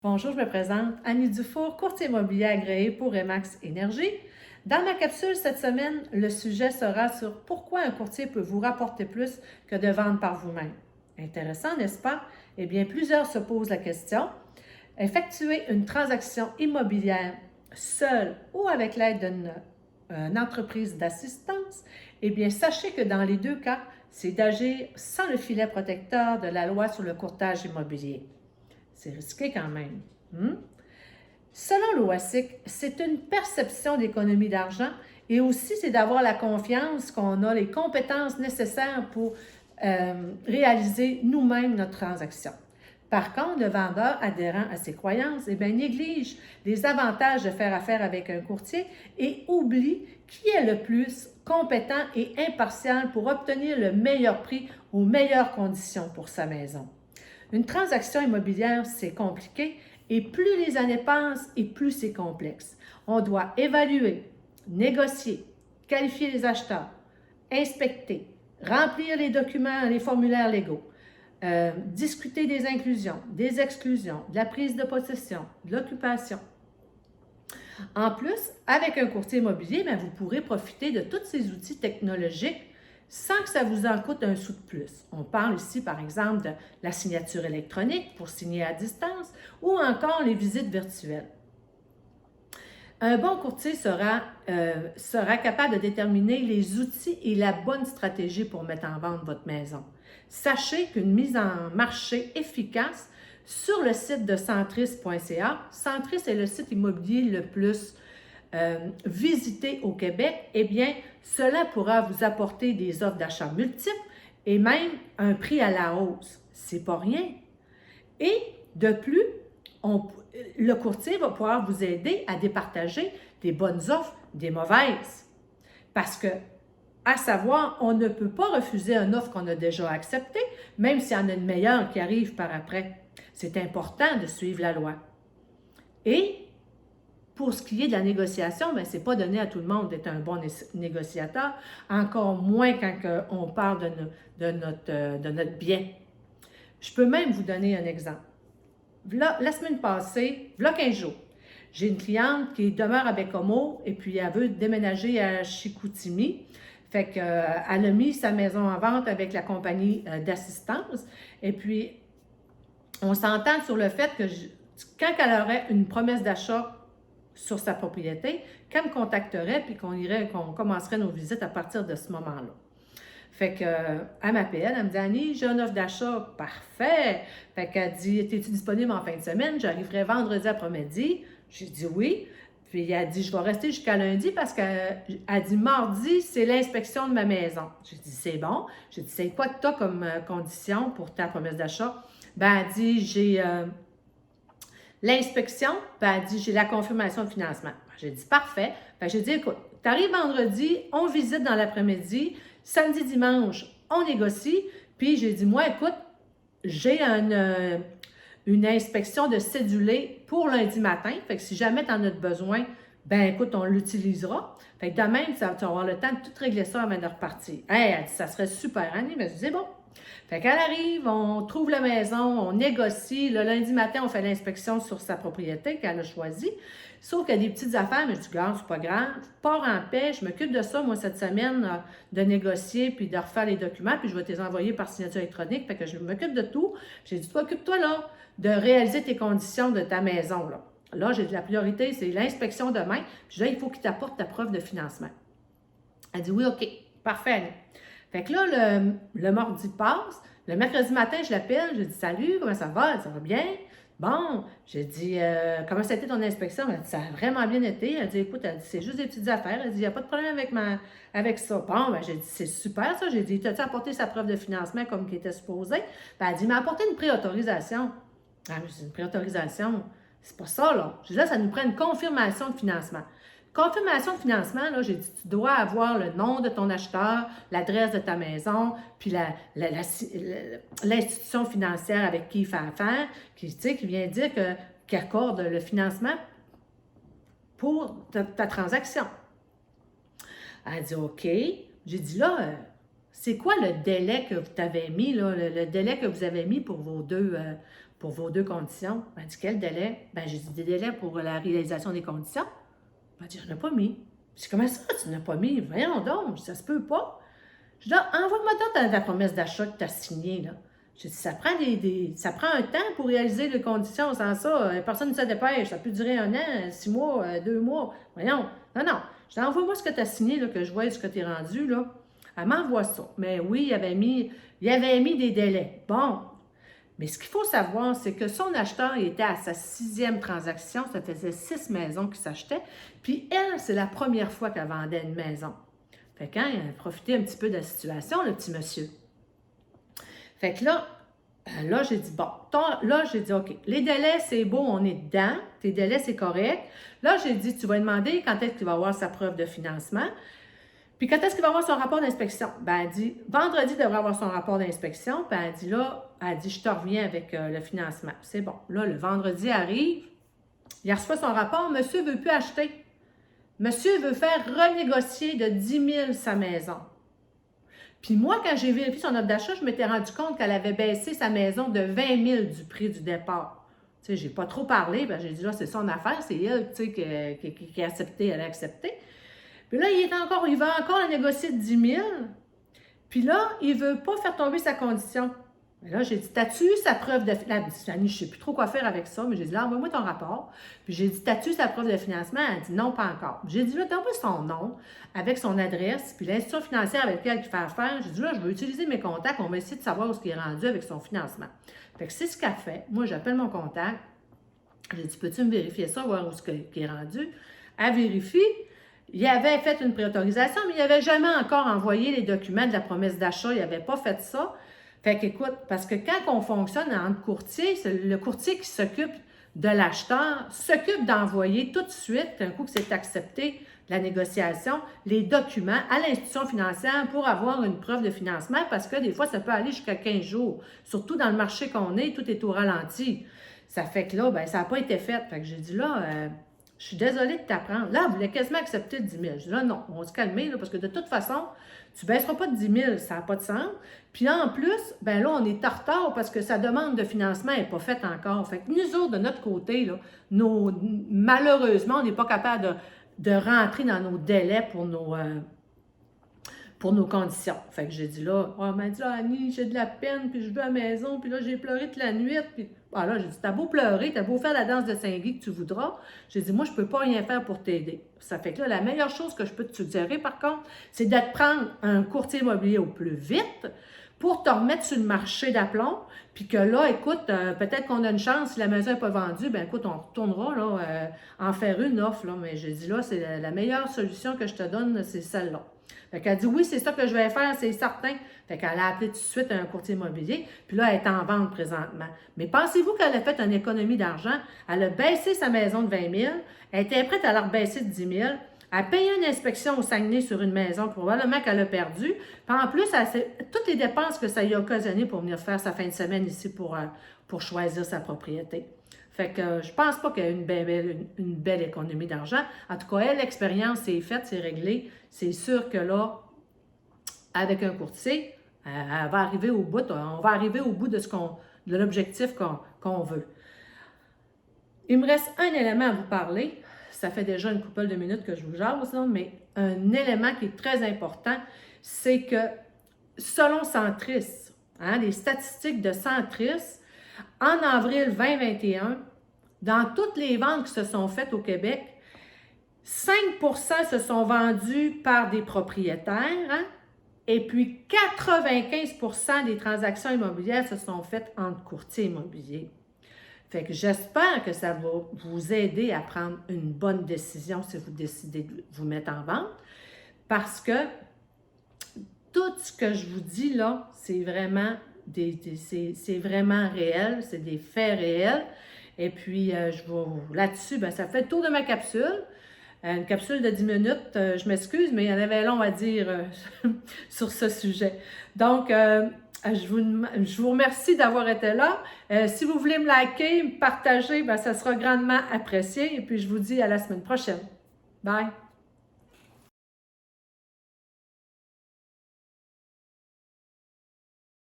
Bonjour, je me présente Annie Dufour, courtier immobilier agréé pour Remax Énergie. Dans ma capsule cette semaine, le sujet sera sur pourquoi un courtier peut vous rapporter plus que de vendre par vous-même. Intéressant, n'est-ce pas? Eh bien, plusieurs se posent la question. Effectuer une transaction immobilière seule ou avec l'aide d'une entreprise d'assistance, eh bien, sachez que dans les deux cas, c'est d'agir sans le filet protecteur de la loi sur le courtage immobilier. C'est risqué quand même. Hmm? Selon l'OASIC, c'est une perception d'économie d'argent et aussi c'est d'avoir la confiance qu'on a les compétences nécessaires pour réaliser nous-mêmes notre transaction. Par contre, le vendeur adhérent à ses croyances néglige les avantages de faire affaire avec un courtier et oublie qui est le plus compétent et impartial pour obtenir le meilleur prix aux meilleures conditions pour sa maison. Une transaction immobilière, c'est compliqué et plus les années passent et plus c'est complexe. On doit évaluer, négocier, qualifier les acheteurs, inspecter, remplir les documents, les formulaires légaux, discuter des inclusions, des exclusions, de la prise de possession, de l'occupation. En plus, avec un courtier immobilier, vous pourrez profiter de tous ces outils technologiques sans que ça vous en coûte un sou de plus. On parle ici, par exemple, de la signature électronique pour signer à distance ou encore les visites virtuelles. Un bon courtier sera capable de déterminer les outils et la bonne stratégie pour mettre en vente votre maison. Sachez qu'une mise en marché efficace sur le site de centris.ca, Centris est le site immobilier le plus visité au Québec, eh bien, cela pourra vous apporter des offres d'achat multiples et même un prix à la hausse. C'est pas rien. Et de plus, le courtier va pouvoir vous aider à départager des bonnes offres des mauvaises. Parce que, à savoir, on ne peut pas refuser une offre qu'on a déjà acceptée, même s'il y en a une meilleure qui arrive par après. C'est important de suivre la loi. Et pour ce qui est de la négociation, ce n'est pas donné à tout le monde d'être un bon négociateur, encore moins quand on parle de notre bien. Je peux même vous donner un exemple. La semaine passée, voilà 15 jours, j'ai une cliente qui demeure à Bécomo et puis elle veut déménager à Chicoutimi. Fait qu'elle a mis sa maison en vente avec la compagnie d'assistance. Et puis, on s'entend sur le fait que quand elle aurait une promesse d'achat sur sa propriété, qu'elle me contacterait puis qu'on commencerait nos visites à partir de ce moment-là. Fait qu'elle m'appelle, elle me dit « Annie, j'ai une offre d'achat, parfait! » Fait qu'elle dit « Es-tu disponible en fin de semaine? J'arriverai vendredi après-midi. » J'ai dit « Oui. » Puis elle dit « Je vais rester jusqu'à lundi parce qu'elle dit « Mardi, c'est l'inspection de ma maison. » J'ai dit « C'est bon. » J'ai dit « C'est quoi que tu as comme condition pour ta promesse d'achat? » Elle dit « J'ai l'inspection, puis elle dit, j'ai la confirmation de financement. J'ai dit, parfait. J'ai dit, écoute, tu arrives vendredi, on visite dans l'après-midi, samedi, dimanche, on négocie. Puis j'ai dit, moi, écoute, j'ai une inspection de cédulé pour lundi matin. Fait que si jamais tu en as besoin, écoute, on l'utilisera. Fait que de même, tu vas avoir le temps de tout régler ça avant de repartir. Elle dit, ça serait super, Annie. Mais je dis, c'est bon. Fait qu'elle arrive, on trouve la maison, on négocie. Le lundi matin, on fait l'inspection sur sa propriété qu'elle a choisie. Sauf qu'il y a des petites affaires, mais je dis, regarde, c'est pas grave. Je pars en paix, je m'occupe de ça, moi, cette semaine, de négocier, puis de refaire les documents, puis je vais te les envoyer par signature électronique. Fait que je m'occupe de tout. J'ai dit, toi, occupe-toi là de réaliser tes conditions de ta maison, là. Là, j'ai dit, la priorité, c'est l'inspection demain. Puis là, il faut qu'il t'apporte ta preuve de financement. Elle dit, oui, OK, parfait, Annie. Fait que là, le mardi passe. Le mercredi matin, je l'appelle. Je dis, salut, comment ça va? Ça va bien? Bon, j'ai dit, comment ça a été ton inspection? Elle dit, ça a vraiment bien été. Elle dit, écoute, c'est juste des petites affaires. Elle dit, il n'y a pas de problème avec ça. Bon, j'ai dit, c'est super ça. J'ai dit, t'as-tu apporté sa preuve de financement comme qu'il était supposé? Elle dit, il m'a apporté une préautorisation. Ah, mais c'est une préautorisation. C'est pas ça, là. J'ai dit, là, ça nous prend une confirmation de financement. Confirmation de financement, là, j'ai dit, tu dois avoir le nom de ton acheteur, l'adresse de ta maison, puis l'institution financière avec qui il fait affaire, qui vient dire qu'il accorde le financement pour ta transaction. Elle dit, OK. J'ai dit, là, c'est quoi le délai que vous avez mis, là, le délai que vous avez mis pour vos deux pour vos deux conditions. Elle dit, quel délai? Ben, j'ai dit des délais pour la réalisation des conditions. Elle dit, je n'ai pas mis. Je dis, comment ça, tu n'as pas mis? Voyons donc, ça se peut pas. Je dis, envoie-moi donc ta promesse d'achat que tu as signée, là. J'ai dit, ça prend un temps pour réaliser les conditions. Sans ça, personne ne se dépêche. Ça peut durer 1 an, 6 mois, 2 mois. Voyons. Non, non. Je dis, envoie-moi ce que tu as signé, là, que je vois ce que tu es rendu, là. Elle m'envoie ça. Mais oui, il avait mis des délais. Bon. Mais ce qu'il faut savoir, c'est que son acheteur était à sa 6e transaction. Ça faisait 6 maisons qui s'achetaient. Puis elle, c'est la première fois qu'elle vendait une maison. Fait qu'elle a profité un petit peu de la situation, le petit monsieur. Fait que là, j'ai dit, bon, là, j'ai dit, OK, les délais, c'est beau, on est dedans. Tes délais, c'est correct. Là, j'ai dit, tu vas lui demander quand est-ce qu'il va avoir sa preuve de financement. Puis quand est-ce qu'il va avoir son rapport d'inspection? Ben, elle dit, vendredi, il devrait avoir son rapport d'inspection. Puis elle dit, là, je te reviens avec le financement. C'est bon. Là, le vendredi arrive, il reçoit son rapport, monsieur ne veut plus acheter. Monsieur veut faire renégocier de 10 000 sa maison. Puis moi, quand j'ai vérifié son offre d'achat, je m'étais rendu compte qu'elle avait baissé sa maison de 20 000 du prix du départ. Tu sais, j'ai pas trop parlé, ben j'ai dit là, c'est son affaire, c'est elle, tu sais, qui a accepté, elle a accepté. Puis là, il va encore la négocier de 10 000. Puis là, il veut pas faire tomber sa condition. Mais là, j'ai dit, t'as-tu eu sa preuve de financement? Je ne sais plus trop quoi faire avec ça, mais j'ai dit, là, envoie-moi ton rapport. Puis j'ai dit, t'as-tu eu sa preuve de financement? Elle a dit, non, pas encore. J'ai dit, là, t'envoies son nom, avec son adresse, puis l'institution financière avec laquelle il fait affaire. J'ai dit, là, je vais utiliser mes contacts, on va essayer de savoir où il est rendu avec son financement. Fait que c'est ce qu'elle fait. Moi, j'appelle mon contact. J'ai dit, peux-tu me vérifier ça, voir où il est rendu? Elle vérifie. Il avait fait une préautorisation, mais il n'avait jamais encore envoyé les documents de la promesse d'achat. Il n'avait pas fait ça. Fait qu'écoute, parce que quand on fonctionne en courtier, c'est le courtier qui s'occupe de l'acheteur, s'occupe d'envoyer tout de suite, un coup que c'est accepté, la négociation, les documents à l'institution financière pour avoir une preuve de financement, parce que des fois, ça peut aller jusqu'à 15 jours. Surtout dans le marché qu'on est, tout est au ralenti. Ça fait que là, ben, ça n'a pas été fait. Fait que j'ai dit là, je suis désolée de t'apprendre. Là, elle voulait quasiment accepter 10 000. Je dis là, non, on va se calmer, là, parce que de toute façon, tu ne baisseras pas de 10 000, ça n'a pas de sens. Puis en plus, ben là, on est en retard parce que sa demande de financement n'est pas faite encore. Fait que nous autres, de notre côté, là, malheureusement, on n'est pas capable de rentrer dans nos délais pour nos conditions. Fait que j'ai dit là, elle m'a dit là, Annie, j'ai de la peine, puis je veux à la maison, puis là, j'ai pleuré toute la nuit, puis là, j'ai dit, t'as beau pleurer, t'as beau faire la danse de Saint-Guy que tu voudras, j'ai dit, moi, je peux pas rien faire pour t'aider. Ça fait que là, la meilleure chose que je peux te suggérer, par contre, c'est de te prendre un courtier immobilier au plus vite pour te remettre sur le marché d'aplomb, puis que là, écoute, peut-être qu'on a une chance, si la maison n'est pas vendue, ben écoute, on retournera là, en faire une offre, là, mais j'ai dit là, c'est la meilleure solution que je te donne, c'est celle-là. Fait qu'elle dit, oui, c'est ça que je vais faire, c'est certain. Fait qu'elle a appelé tout de suite un courtier immobilier, puis là, elle est en vente présentement. Mais pensez-vous qu'elle a fait une économie d'argent? Elle a baissé sa maison de 20 000, elle était prête à la rebaisser de 10 000, elle a payé une inspection au Saguenay sur une maison, probablement qu'elle a perdu. Puis en plus, toutes les dépenses que ça lui a occasionnées pour venir faire sa fin de semaine ici pour choisir sa propriété. Fait que je pense pas qu'il y ait une belle économie d'argent. En tout cas, elle, l'expérience, c'est faite, c'est réglé. C'est sûr que là, avec un courtier, elle va arriver au bout, on va arriver au bout de l'objectif qu'on veut. Il me reste un élément à vous parler. Ça fait déjà une couple de minutes que je vous jase, mais un élément qui est très important, c'est que selon Centris, les statistiques de Centris, en avril 2021, dans toutes les ventes qui se sont faites au Québec, 5% se sont vendus par des propriétaires, et puis 95% des transactions immobilières se sont faites entre courtiers immobiliers. Fait que j'espère que ça va vous aider à prendre une bonne décision si vous décidez de vous mettre en vente, parce que tout ce que je vous dis là, c'est vraiment réel, c'est des faits réels. Et puis, là-dessus, ben, ça fait le tour de ma capsule. Une capsule de 10 minutes, je m'excuse, mais il y en avait long à dire sur ce sujet. Donc, je vous remercie d'avoir été là. Si vous voulez me liker, me partager, ben, ça sera grandement apprécié. Et puis, je vous dis à la semaine prochaine. Bye!